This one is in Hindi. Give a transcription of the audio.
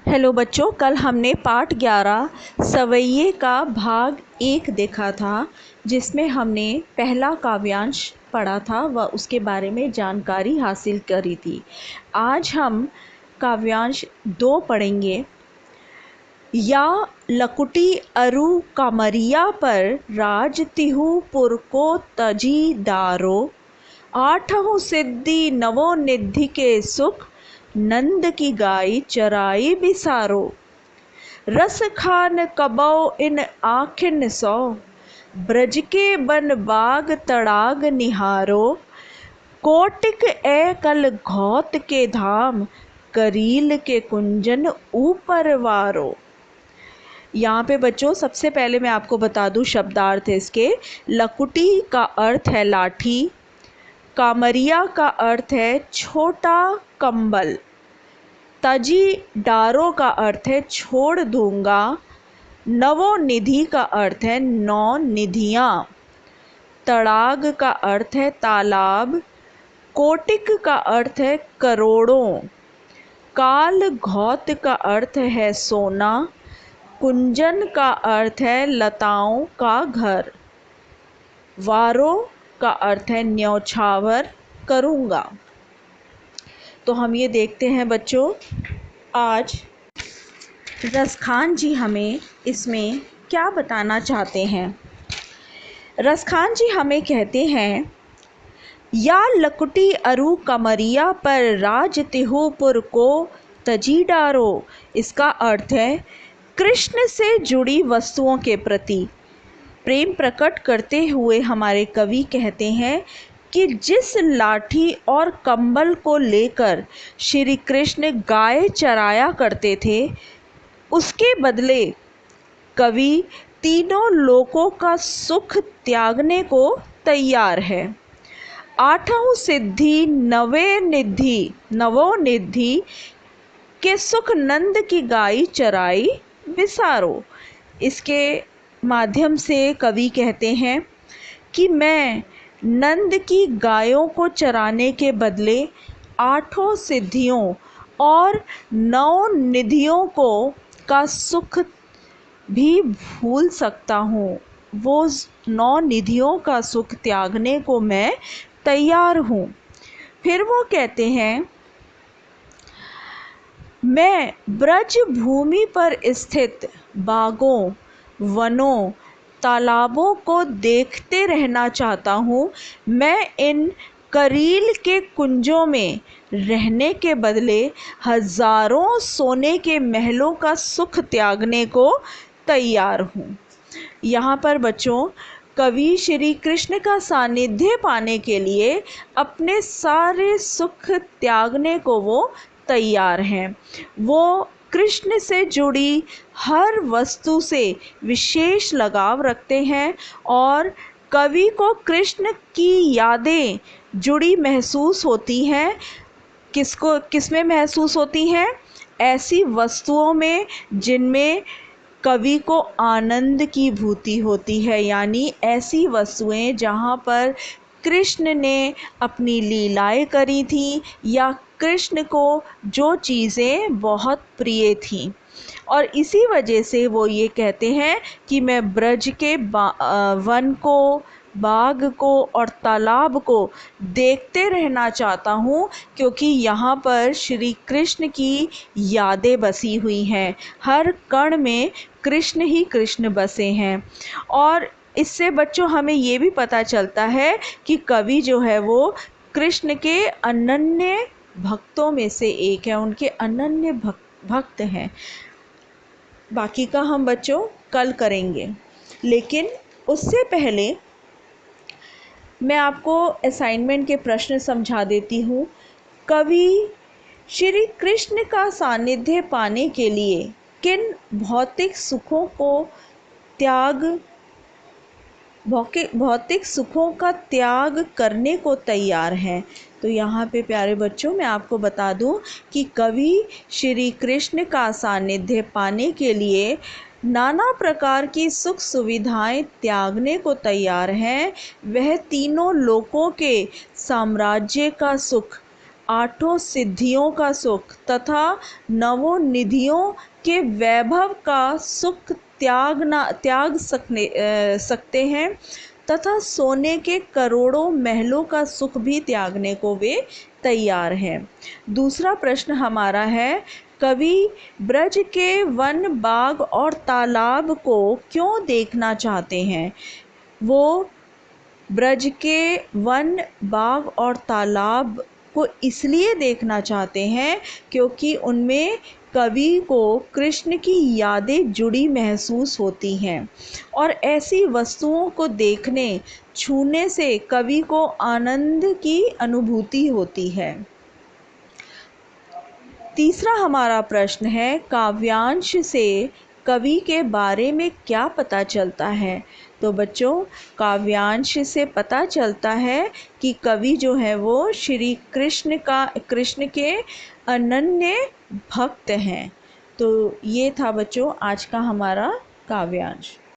हेलो बच्चों, कल हमने पाठ 11 सवैये का भाग 1 देखा था, जिसमें हमने पहला काव्यांश पढ़ा था व उसके बारे में जानकारी हासिल करी थी। आज हम काव्यांश 2 पढ़ेंगे। या लकुटी अरु कामरिया पर राज तिहु पुर को तजी डारो, आठहु सिद्धि नवो निधि के सुख, नंद की गाय चराई बिसारो। रस खान कबौ इन आखिन सौ, ब्रज के बन बाग तड़ाग निहारो। कोटिक ए कल घौत के धाम, करील के कुंजन ऊपर वारो। यहाँ पे बच्चों सबसे पहले मैं आपको बता दूँ शब्दार्थ है इसके। लकुटी का अर्थ है लाठी, कामरिया का अर्थ है छोटा कंबल, तजी डारो का अर्थ है छोड़ दूंगा, नवो निधि का अर्थ है 9 निधियाँ, तड़ाग का अर्थ है तालाब, कोटिक का अर्थ है करोड़ों, काल घौत का अर्थ है सोना, कुंजन का अर्थ है लताओं का घर, वारो का अर्थ है न्यौछावर करूँगा। तो हम ये देखते हैं बच्चों, आज रसखान जी हमें इसमें क्या बताना चाहते हैं। रसखान जी हमें कहते हैं, या लकुटी अरु कमरिया पर राज तिहुपुर को तजी डारो। इसका अर्थ है कृष्ण से जुड़ी वस्तुओं के प्रति प्रेम प्रकट करते हुए हमारे कवि कहते हैं कि जिस लाठी और कंबल को लेकर श्री कृष्ण गाय चराया करते थे, उसके बदले कवि तीनों लोकों का सुख त्यागने को तैयार है। आठों सिद्धि नवो निधि के सुख, नंद की गाय चराई बिसारो। इसके माध्यम से कवि कहते हैं कि मैं नंद की गायों को चराने के बदले 8 सिद्धियों और 9 निधियों का सुख भी भूल सकता हूँ। वो 9 निधियों का सुख त्यागने को मैं तैयार हूँ। फिर वो कहते हैं, मैं ब्रज भूमि पर स्थित बागों, वनों, तालाबों को देखते रहना चाहता हूँ। मैं इन करील के कुंजों में रहने के बदले हजारों सोने के महलों का सुख त्यागने को तैयार हूँ। यहाँ पर बच्चों कवि श्री कृष्ण का सानिध्य पाने के लिए अपने सारे सुख त्यागने को वो तैयार हैं। वो कृष्ण से जुड़ी हर वस्तु से विशेष लगाव रखते हैं और कवि को कृष्ण की यादें जुड़ी महसूस होती हैं। किसमें महसूस होती हैं? ऐसी वस्तुओं में जिनमें कवि को आनंद की भूति होती है, यानी ऐसी वस्तुएं जहाँ पर कृष्ण ने अपनी लीलाएं करी थी या कृष्ण को जो चीज़ें बहुत प्रिय थीं। और इसी वजह से वो ये कहते हैं कि मैं ब्रज के वन को, बाग को और तालाब को देखते रहना चाहता हूँ, क्योंकि यहाँ पर श्री कृष्ण की यादें बसी हुई हैं। हर कण में कृष्ण ही कृष्ण बसे हैं। और इससे बच्चों हमें ये भी पता चलता है कि कवि जो है वो कृष्ण के अनन्य भक्तों में से एक है, उनके अनन्य भक्त हैं। बाकी का हम बच्चों कल करेंगे, लेकिन उससे पहले मैं आपको असाइनमेंट के प्रश्न समझा देती हूँ। कवि श्री कृष्ण का सानिध्य पाने के लिए किन भौतिक सुखों का त्याग करने को तैयार हैं। तो यहाँ पे प्यारे बच्चों मैं आपको बता दूँ कि कवि श्री कृष्ण का सानिध्य पाने के लिए नाना प्रकार की सुख सुविधाएं त्यागने को तैयार हैं। वह तीनों लोकों के साम्राज्य का सुख आठों सिद्धियों का सुख तथा नवों निधियों के वैभव का सुख त्याग सकते हैं तथा सोने के करोड़ों महलों का सुख भी त्यागने को वे तैयार हैं। दूसरा प्रश्न हमारा है, कवि ब्रज के वन बाग और तालाब को क्यों देखना चाहते हैं? वो ब्रज के वन बाग और तालाब को इसलिए देखना चाहते हैं क्योंकि उनमें कवि को कृष्ण की यादें जुड़ी महसूस होती हैं और ऐसी वस्तुओं को देखने छूने से कवि को आनंद की अनुभूति होती है। तीसरा हमारा प्रश्न है, काव्यांश से कवि के बारे में क्या पता चलता है? तो बच्चों, काव्यांश से पता चलता है कि कवि जो है वो श्री कृष्ण के अनन्य भक्त हैं। तो ये था बच्चों आज का हमारा काव्यांश।